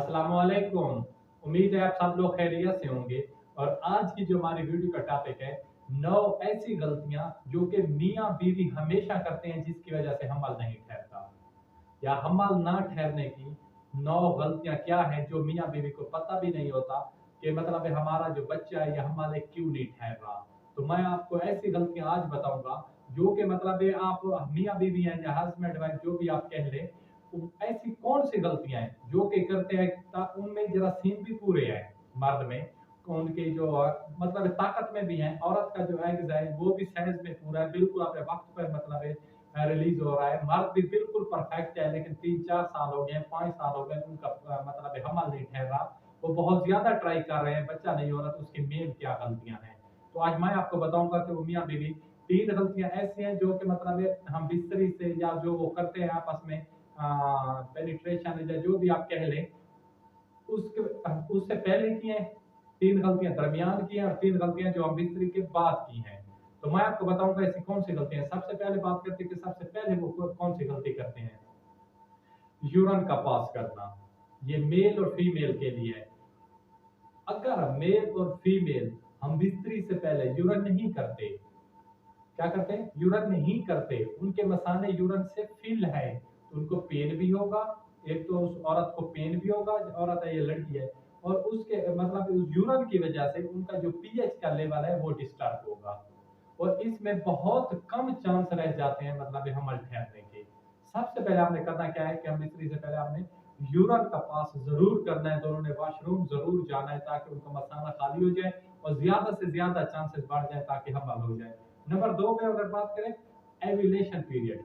अस्सलामुअलैकुम। उम्मीद है आप सब लोग खैरियत से होंगे। और आज की जो हमारी वीडियो का टॉपिक है 9 ऐसी गलतियां जो कि मियाँ बीवी हमेशा करते हैं जिसकी वजह से हमल नहीं ठहरता, या हमल ना ठहरने की 9 गलतियां क्या हैं जो मियाँ बीवी को पता भी नहीं होता कि मतलब हमारा जो बच्चा है या हमल क्यों नहीं ठहर रहा। तो मैं आपको ऐसी गलतियां आज बताऊंगा जो कि मतलब आप मियाँ बीवी हैं या हस्बैंड वाइफ जो भी आप कह लें, ऐसी कौन सी गलतियां हैं जो कि करते हैं उनमें जरासीम भी पूरे हैं मर्द में, उनकी जो मतलब ताकत में भी है, औरत का जो एग्ज है वो भी साइज में पूरा है, बिल्कुल अपने वक्त पर मतलब रिलीज हो रहा है, मर्द भी बिल्कुल परफेक्ट है, लेकिन 3-4 साल हो गए, 5 साल हो गए, उनका मतलब हमल नहीं ठहर रहा, वो बहुत ज्यादा ट्राई कर रहे हैं, बच्चा नहीं हो रहा, तो उसकी मेन क्या गलतियां हैं। तो आज मैं आपको बताऊंगा कि वो मियाँ बीवी 3 गलतियां ऐसी हैं जो कि मतलब हम बिस्तरी से या जो वो करते हैं आपस में पेनिट्रेशन या जो भी आप कह लें, उसके उससे पहले की हैं, 3 गलतियां दरमियान की हैं, और 3 गलतियां जो हम बिस्तरी के बाद की हैं। तो मैं आपको बताऊंगा ऐसी कौन सी गलतियां। सबसे पहले बात करते हैं कि सबसे पहले वो कौन सी गलती करते हैं। यूरन का पास करना, ये मेल और फीमेल के लिए है। अगर मेल और फीमेल हम बिस्तरी से पहले यूरन नहीं करते, क्या करते हैं, यूरन नहीं करते, उनके मसाने यूरन से फिल है, तो उनको पेन भी होगा। एक तो उस औरत को पेन भी होगा, औरत है ये लड़की है, और उसके मतलब उस यूरन की वजह से उनका जो पीएच का लेवल है वो डिस्टर्ब होगा, और इसमें बहुत कम चांस रह जाते हैं मतलब हमल ठहरने के। सबसे पहले आपने करना क्या है कि हम मिस्त्री से पहले आपने यूरन का पास जरूर करना है, दोनों ने वॉशरूम जरूर जाना है ताकि उनका मसाना खाली हो जाए और ज्यादा से ज्यादा चांसेस बढ़ जाए ताकि हमल हो जाए। नंबर 2 पे अगर बात करें एविलेशन पीरियड।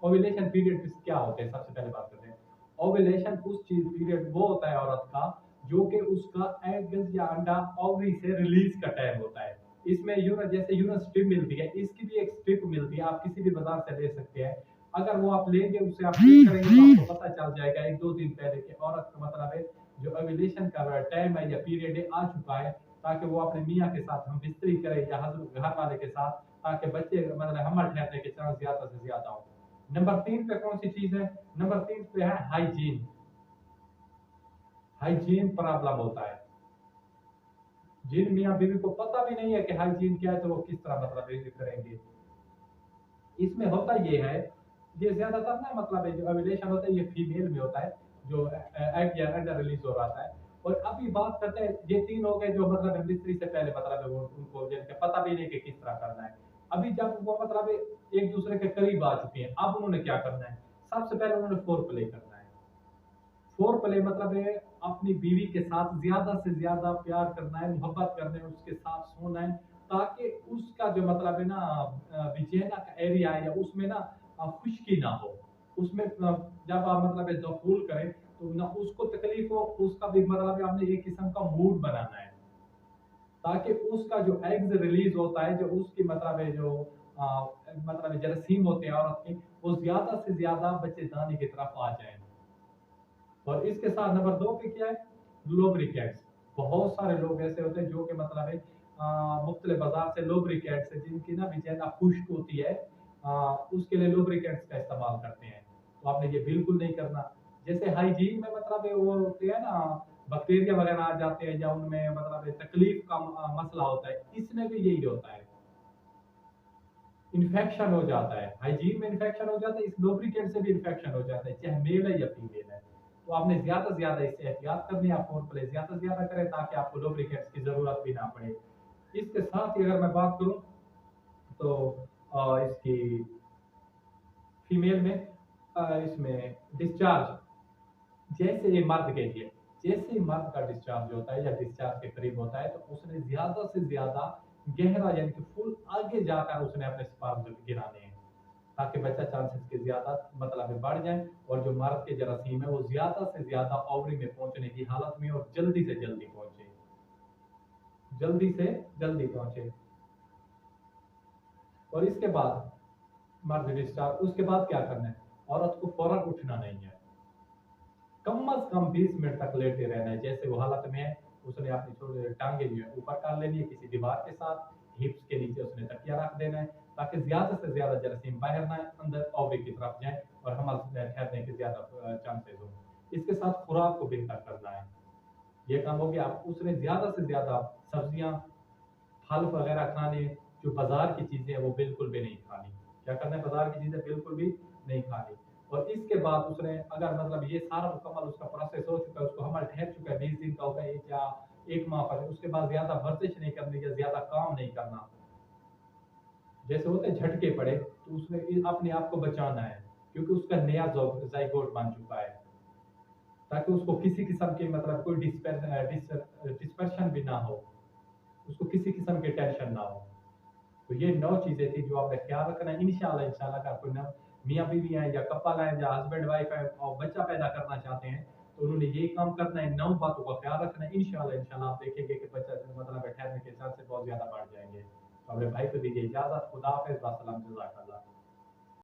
ओविलेशन पीरियड क्या होते हैं, सबसे पहले बात करते हैं। ओविलेशन उस चीज पीरियड वो होता है औरत का जो कि उसका एग या अंडा ओवरी से रिलीज का टाइम होता है। इसमें यूरन, जैसे यूरन स्ट्रिप मिलती है, इसकी भी एक स्ट्रिप मिलती है, आप किसी भी बाजार से ले सकते हैं। अगर वो आप लेंगे, उससे आप चेक करेंगे तो आपको पता चल जाएगा 1-2 दिन पहले कि औरत का मतलब है जो ओविलेशन का टाइम है या पीरियड है आ चुका है, ताकि वो अपने मियाँ के साथ हम बिस्तरी करें या हस्बैंड घर वाले के साथ, ताकि बच्चे मतलब हमल ठहरने के चांस ज्यादा से ज्यादा हो। नंबर 3 पे कौन सी चीज है, नंबर 3 पे है हाइजीन। हाइजीन प्रॉब्लम होता है, जिन मियाँ बीवी को पता भी नहीं है कि हाइजीन क्या है तो वो किस तरह मतलब ये करेंगे। इसमें होता ये है, ये ज्यादातर ना मतलब जो ओव्यूलेशन होता है ये फीमेल में होता है, जो एग या अंडा रिलीज हो रहा है। और अभी बात करते हैं, ये 3 हो गए जो मतलब मिस्त्री से पहले मतलब वो उनको जिनके पता भी नहीं कि किस तरह करना है। अभी जब वो मतलब एक दूसरे के करीब आ चुके हैं, अब उन्होंने क्या करना है, सबसे पहले उन्होंने फोर प्ले करना है। फोर प्ले मतलब है अपनी बीवी के साथ ज्यादा से ज्यादा प्यार करना है, मोहब्बत करना है, उसके साथ सोना है, ताकि उसका जो मतलब है ना विजेना का एरिया है या उसमें ना खुश्की ना हो। उसमें जब आप मतलब दखूल करें तो ना उसको तकलीफ हो, उसका भी मतलब आपने एक किस्म का मूड बनाना है, ताकि उसका जो एग्स रिलीज होता है, जो उसकी मतलब है जो मतलब जरासीम होते हैं औरत के, वो ज्यादा से ज्यादा बच्चेदानी की तरफ आ जाए। और इसके साथ नंबर 2 पे क्या है, लुब्रिकेंट्स। बहुत सारे लोग ऐसे होते हैं जो कि मतलब है मुख्तलिफ बाजार से लुब्रिकेंट्स है जिनकी ना बेचारा खुश्क होती है, उसके लिए लुब्रिकेंट्स का इस्तेमाल करते हैं। तो आपने ये बिल्कुल नहीं करना। जैसे हाइजीन में मतलब है वो होते हैं ना, बैक्टीरिया वगैरह आ जाते हैं या उनमें मतलब तकलीफ का मसला होता है, इसमें भी यही होता है, इन्फेक्शन हो जाता है, हाइजीन में इन्फेक्शन हो जाता है, इस लुब्रिकेंट से भी इन्फेक्शन हो जाता है, चाहे मेल है या फीमेल है। तो आपने ज्यादा से ज्यादा इससे एहतियात करनी है, आप फोर प्ले ज्यादा से ज्यादा करें ताकि आपको लुब्रिकेंट्स की जरूरत भी ना पड़े। इसके साथ ही अगर मैं बात करूं तो इसकी फीमेल में इसमें डिस्चार्ज, जैसे ये मर्द के लिए, जैसे ही मर्द का डिस्चार्ज होता है या डिस्चार्ज के करीब होता है, तो उसने ज्यादा से ज्यादा गहरा यानी कि फुल आगे जाकर उसने अपने स्पर्म गिराने हैं, ताकि बच्चा चांसेस के ज्यादा मतलब में बढ़ जाए, और जो मर्द के जरासीम है वो ज्यादा से ज्यादा ओवरी में पहुंचने की हालत में और जल्दी से जल्दी पहुंचे, जल्दी से जल्दी पहुंचे। और इसके बाद मर्द डिस्चार्ज, उसके बाद क्या करना है, औरत को फौरन उठना नहीं है, कम अज कम 20 मिनट तक लेटे रहना है, जैसे वो हालत में है उसने अपनी छोटे टांगे जो है ऊपर कर लेनी है किसी दीवार के साथ, हिप्स के नीचे उसने तकिया रख देना है, ताकि ज्यादा से ज्यादा जरासीम बाहर ना अंदर ओवरी की तरफ जाए और हमल ठहरने के ज्यादा चांसेस हो। इसके साथ खुराक को बेहतर करना है। ये काम हो गया। आप उसने ज़्यादा से ज़्यादा सब्जियाँ, फल वगैरह खाने, जो बाज़ार की चीज़ें हैं वो बिल्कुल भी नहीं खानी। क्या करना है, बाज़ार की चीज़ें बिल्कुल भी नहीं खानी। और इसके बाद उसने अगर मतलब ये सारा मुकम्मल उसका प्रोसेस हो चुका है, उसको हमल ठहर चुका है, 20 दिन का हो गया या 1 माह का, उसके बाद ज़्यादा वर्जिश नहीं करनी या ज़्यादा काम नहीं करना। जैसे होते हैं झटके पड़े, तो उसमें अपने आप को बचाना है, क्योंकि उसका नया ज़ाइगोट बन चुका है, ताकि उसको किसी किस्म की मतलब कोई डिस्पर्शन भी ना हो, उसको किसी किस्म की टेंशन ना हो। तो ये 9 चीज़ें थी जो आपने ख्याल रखना है। इंशाल्लाह इंशाल्लाह अगर कोई न मियाँ बीवी हैं या कपल हैं या हस्बैंड वाइफ है और बच्चा पैदा करना चाहते हैं, तो उन्होंने ये काम करना है, 9 बातों का ख्याल रखना है। इंशाल्लाह इंशाल्लाह आप देखेंगे कि बच्चा जो मतलब ठहरने के चांसेस बहुत ज़्यादा बढ़ जाएँगे। तो अपने भाई को दीजिए इजाज़त। खुदा हाफ़िज़। व सलाम। जज़ाकल्लाह।